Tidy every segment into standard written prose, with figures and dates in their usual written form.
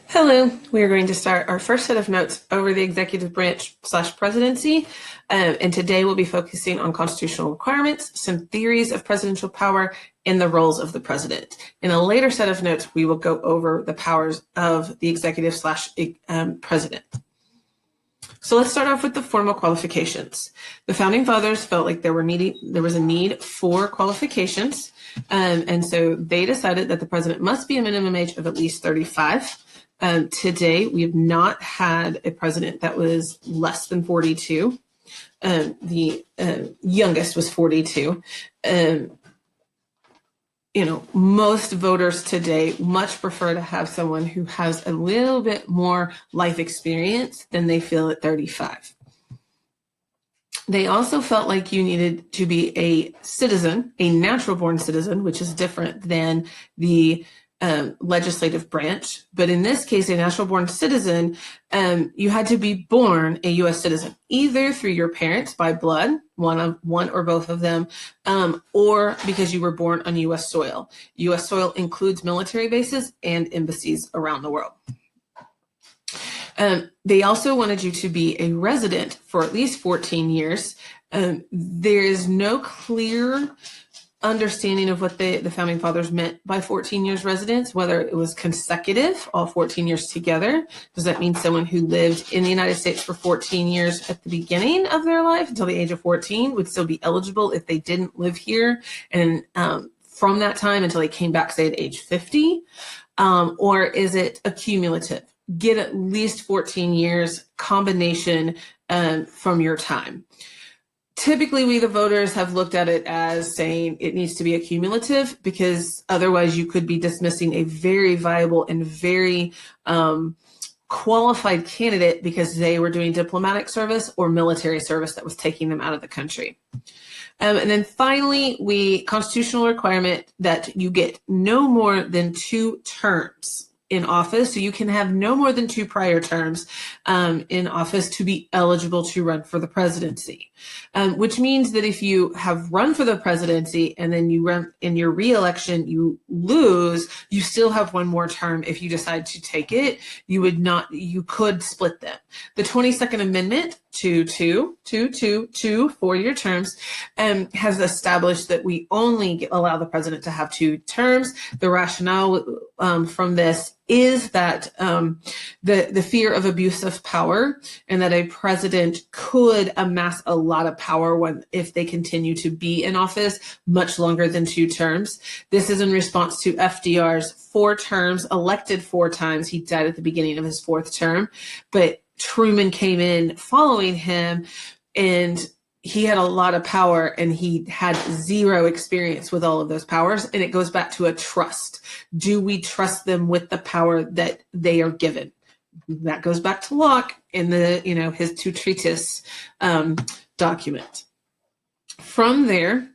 Hello, we are going to start our first set of notes over the executive branch/presidency, and today we'll be focusing on constitutional requirements, some theories of presidential power, and the roles of the president. In a later set of notes, we will go over the powers of the executive/president. So let's start off with the formal qualifications. The founding fathers felt like there was a need for qualifications, and so they decided that the president must be a minimum age of at least 35. Today, we have not had a president that was less than 42. The youngest was 42. Most voters today much prefer to have someone who has a little bit more life experience than they feel at 35. They also felt like you needed to be a citizen, a natural-born citizen, which is different than the legislative branch. But in this case, a natural-born citizen, you had to be born a U.S. citizen, either through your parents by blood, one or both of them, or because you were born on U.S. soil. U.S. soil includes military bases and embassies around the world. They also wanted you to be a resident for at least 14 years. There is no clear understanding of what the founding fathers meant by 14 years residence, whether it was consecutive, all 14 years together. Does that mean someone who lived in the United States for 14 years at the beginning of their life until the age of 14 would still be eligible if they didn't live here and from that time until they came back, say, at age 50? Or is it accumulative? Get at least 14 years combination from your time. Typically, we, the voters, have looked at it as saying it needs to be accumulative because otherwise you could be dismissing a very viable and very qualified candidate because they were doing diplomatic service or military service that was taking them out of the country. And then finally, constitutional requirement that you get no more than 2 terms in office. So you can have no more than 2 prior terms in office to be eligible to run for the presidency, which means that if you have run for the presidency and then you run in your reelection, you lose, you still have 1 more term. If you decide to take it, you could split them. The 22nd Amendment to 2 4-year terms has established that we only allow the president to have 2 terms. The rationale from this is that the fear of abuse of power and that a president could amass a lot of power if they continue to be in office much longer than 2 terms. This is in response to FDR's 4 terms, elected 4 times. He died at the beginning of his 4th term, but Truman came in following him and he had a lot of power and he had 0 experience with all of those powers. And it goes back to a trust. Do we trust them with the power that they are given? That goes back to Locke in his 2 treatise document. From there,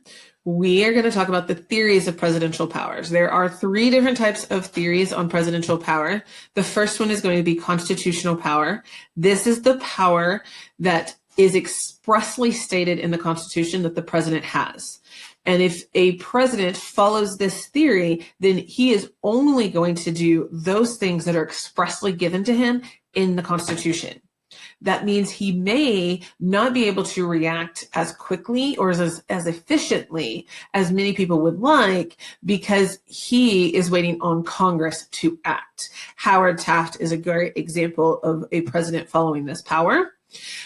we are going to talk about the theories of presidential powers. There are 3 different types of theories on presidential power. The first one is going to be constitutional power. This is the power that is expressly stated in the Constitution that the president has. And if a president follows this theory, then he is only going to do those things that are expressly given to him in the Constitution. That means he may not be able to react as quickly or as efficiently as many people would like because he is waiting on Congress to act. Howard Taft is a great example of a president following this power.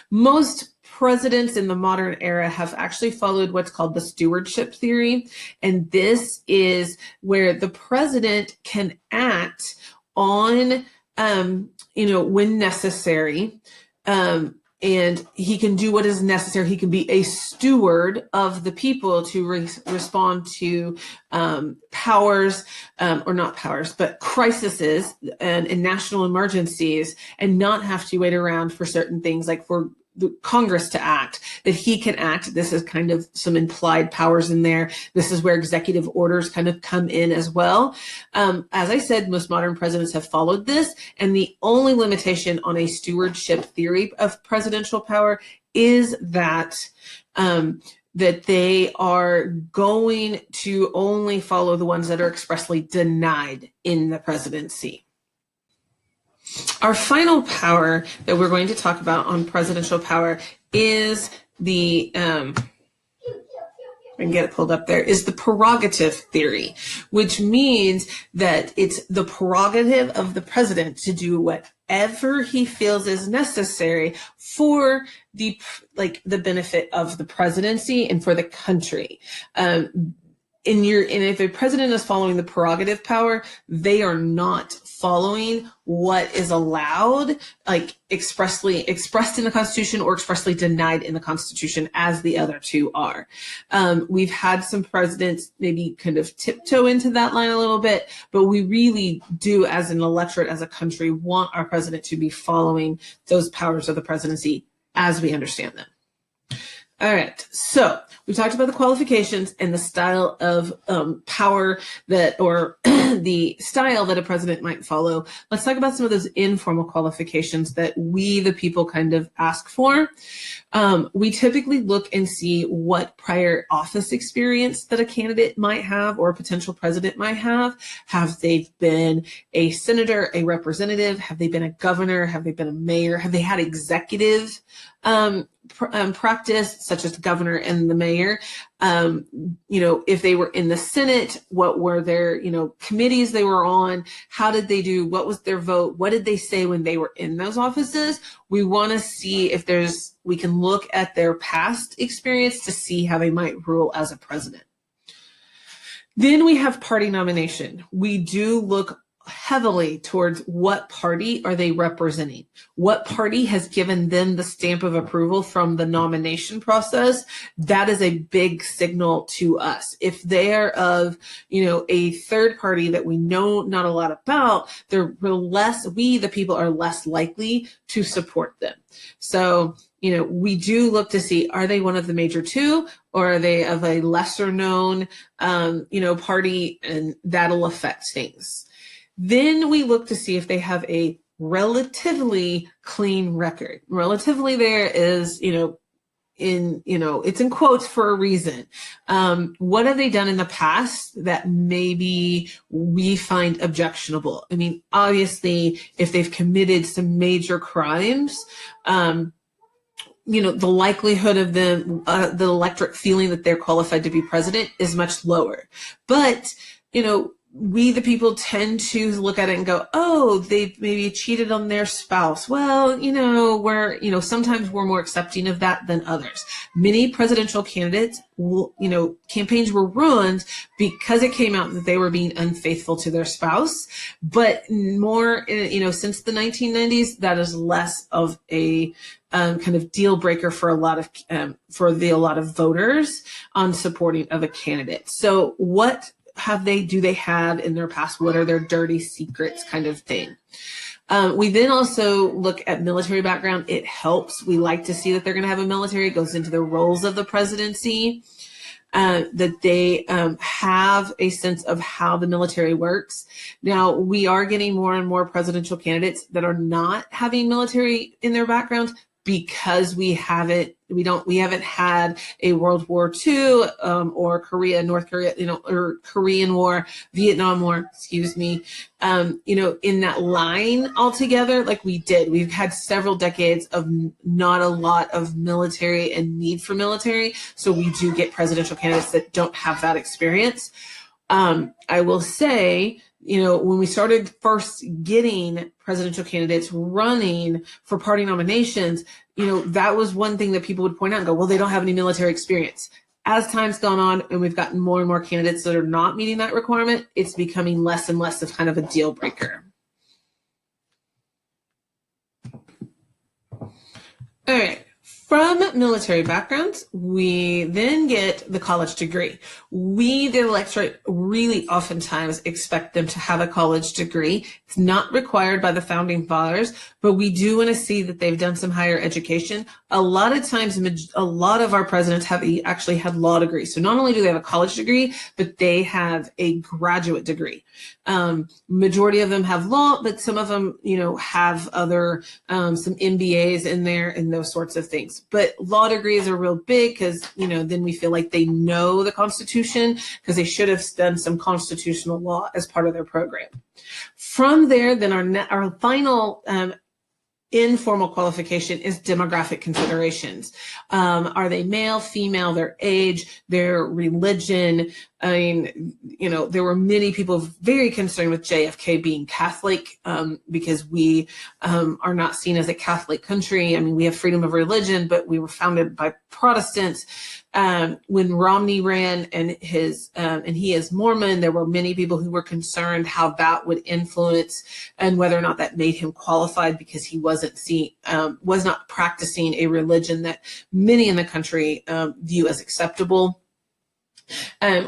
Most presidents in the modern era have actually followed what's called the stewardship theory. And this is where the president can act on, when necessary, and he can do what is necessary. He can be a steward of the people to respond to powers, or not powers, but crises and national emergencies, and not have to wait around for certain things like for the Congress to act, that he can act. This is kind of some implied powers in there. This is where executive orders kind of come in as well. As I said, most modern presidents have followed this, and the only limitation on a stewardship theory of presidential power is that that they are going to only follow the ones that are expressly denied in the presidency. Our final power that we're going to talk about on presidential power is the I can get it pulled up there, is the prerogative theory, which means that it's the prerogative of the president to do whatever he feels is necessary for the benefit of the presidency and for the country. And if a president is following the prerogative power, they are not following what is allowed, like expressly expressed in the Constitution or expressly denied in the Constitution, as the other two are. We've had some presidents maybe kind of tiptoe into that line a little bit, but we really do, as an electorate, as a country, want our president to be following those powers of the presidency as we understand them. All right, so we talked about the qualifications and the style of power or the style that a president might follow. Let's talk about some of those informal qualifications that we, the people, kind of ask for. We typically look and see what prior office experience that a candidate might have or a potential president might have. Have they been a senator, a representative? Have they been a governor? Have they been a mayor? Have they had executive practice, such as the governor and the mayor? If they were in the Senate, what were their, committees they were on? How did they do? What was their vote? What did they say when they were in those offices? We want to see if we can look at their past experience to see how they might rule as a president. Then we have party nomination. We do look heavily towards what party are they representing? What party has given them the stamp of approval from the nomination process? That is a big signal to us. If they are of, a third party that we know not a lot about, we, the people, are less likely to support them. So, we do look to see, are they one of the major two, or are they of a lesser known, party, and that'll affect things. Then we look to see if they have a relatively clean record. Relatively there is, it's in quotes for a reason. What have they done in the past that maybe we find objectionable? I mean, obviously, if they've committed some major crimes, the likelihood of them, the electorate feeling that they're qualified to be president is much lower. But, we, the people, tend to look at it and go, oh, they maybe cheated on their spouse. Well, sometimes we're more accepting of that than others. Many presidential candidates, campaigns were ruined because it came out that they were being unfaithful to their spouse. But more, since the 1990s, that is less of a kind of deal breaker for a lot of voters on supporting of a candidate. So what do they have in their past? What are their dirty secrets, kind of thing? We then also look at military background. It helps. We like to see that they're going to have a military. It goes into the roles of the presidency, that they have a sense of how the military works. Now, we are getting more and more presidential candidates that are not having military in their background, because we haven't had a World War II or North Korea, or Korean War, Vietnam War, in that line altogether, like we did. We've had several decades of not a lot of military and need for military. So we do get presidential candidates that don't have that experience. I will say, when we started first getting presidential candidates running for party nominations, that was one thing that people would point out and go, well, they don't have any military experience. As time's gone on and we've gotten more and more candidates that are not meeting that requirement, it's becoming less and less of kind of a deal breaker. All right. From military backgrounds, we then get the college degree. We, the electorate, really oftentimes expect them to have a college degree. It's not required by the founding fathers, but we do want to see that they've done some higher education. A lot of times, a lot of our presidents have actually had law degrees. So not only do they have a college degree, but they have a graduate degree. Majority of them have law, but some of them, have other, some MBAs in there and those sorts of things. But law degrees are real big because, then we feel like they know the Constitution because they should have done some constitutional law as part of their program. From there, then our final informal qualification is demographic considerations. Are they male, female, their age, their religion? I mean, there were many people very concerned with JFK being Catholic because we are not seen as a Catholic country. I mean, we have freedom of religion, but we were founded by Protestants. When Romney ran and he is Mormon, there were many people who were concerned how that would influence and whether or not that made him qualified because he was not practicing a religion that many in the country view as acceptable.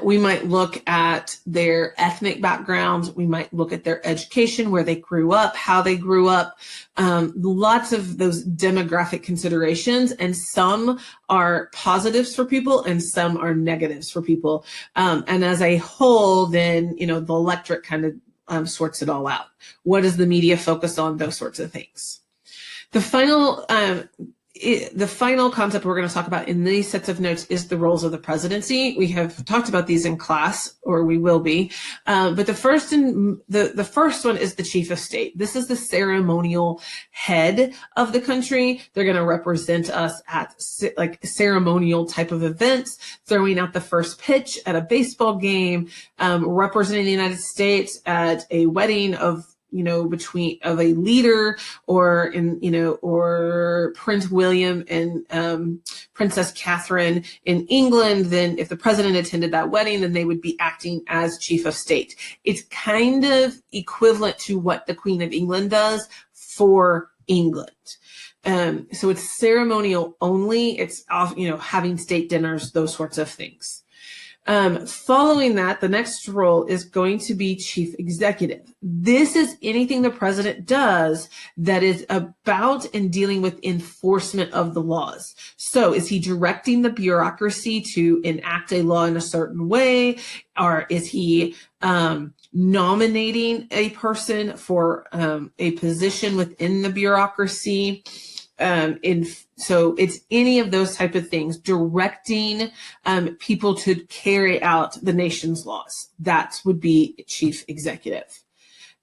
We might look at their ethnic backgrounds. We might look at their education, where they grew up, how they grew up, lots of those demographic considerations. And some are positives for people and some are negatives for people. And as a whole, then, the electorate kind of sorts it all out. What does the media focus on? Those sorts of things. The final concept we're going to talk about in these sets of notes is the roles of the presidency. We have talked about these in class, or we will be. But the first one is the chief of state. This is the ceremonial head of the country. They're going to represent us at like ceremonial type of events, throwing out the first pitch at a baseball game, representing the United States at a wedding of a leader, or Prince William and Princess Catherine in England. Then if the president attended that wedding, then they would be acting as chief of state. It's kind of equivalent to what the Queen of England does for England. So it's ceremonial only. It's having state dinners, those sorts of things. Following that, the next role is going to be chief executive. This is anything the president does that is about and dealing with enforcement of the laws. So is he directing the bureaucracy to enact a law in a certain way? Or is he nominating a person for a position within the bureaucracy? So it's any of those type of things, directing people to carry out the nation's laws. That would be chief executive.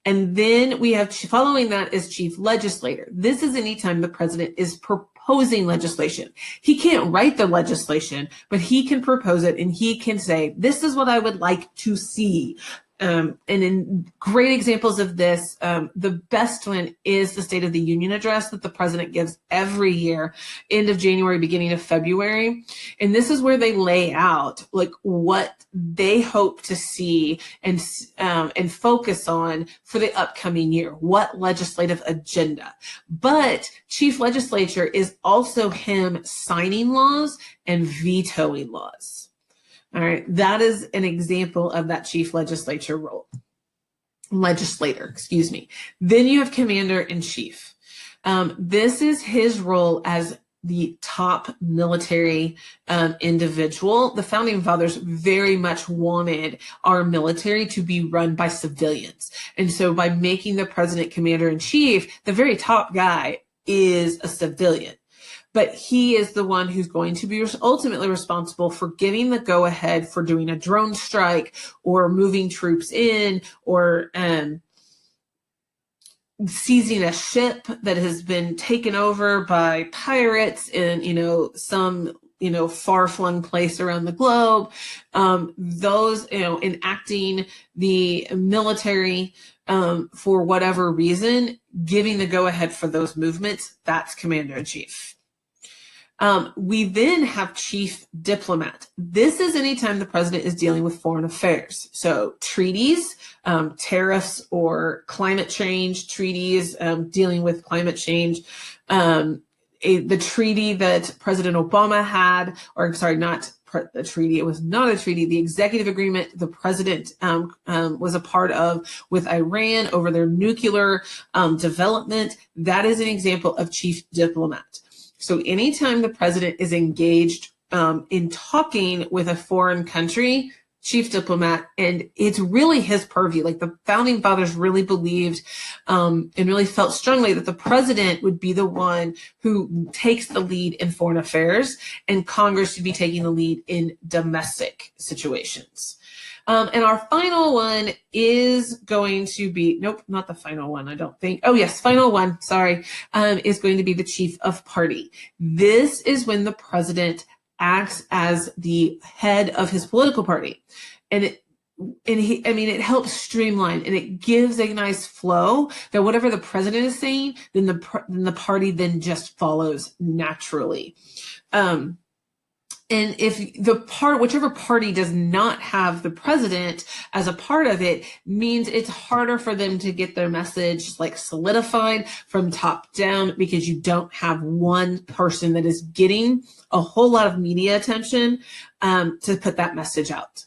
And then we have, following that is chief legislator. This is anytime the president is proposing legislation. He can't write the legislation, but he can propose it and he can say, this is what I would like to see. And in great examples of this, the best one is the State of the Union address that the president gives every year, end of January, beginning of February. And this is where they lay out like what they hope to see and focus on for the upcoming year, what legislative agenda. But chief legislature is also him signing laws and vetoing laws. All right, that is an example of that chief legislator role. Legislator, excuse me. Then you have commander in chief. This is his role as the top military individual. The founding fathers very much wanted our military to be run by civilians. And so by making the president commander in chief, the very top guy is a civilian. But he is the one who's going to be ultimately responsible for giving the go-ahead for doing a drone strike or moving troops in or seizing a ship that has been taken over by pirates in, some, far-flung place around the globe. Those, enacting the military for whatever reason, giving the go-ahead for those movements, that's commander-in-chief. We then have chief diplomat. This is anytime the president is dealing with foreign affairs. So treaties, tariffs or climate change treaties, dealing with climate change. The treaty that President Obama had, or sorry, not a treaty, it was not a treaty, the executive agreement the president was a part of with Iran over their nuclear development, that is an example of chief diplomat. So anytime the president is engaged in talking with a foreign country, chief diplomat, and it's really his purview. Like the founding fathers really believed and really felt strongly that the president would be the one who takes the lead in foreign affairs, and Congress should be taking the lead in domestic situations. And our final one is going to be, nope, not the final one, I don't think. Oh, yes, final one, sorry, is going to be the chief of party. This is when the president acts as the head of his political party. And it helps streamline, and it gives a nice flow that whatever the president is saying, then the party then just follows naturally. And if whichever party does not have the president as a part of it, means it's harder for them to get their message like solidified from top down, because you don't have one person that is getting a whole lot of media attention to put that message out.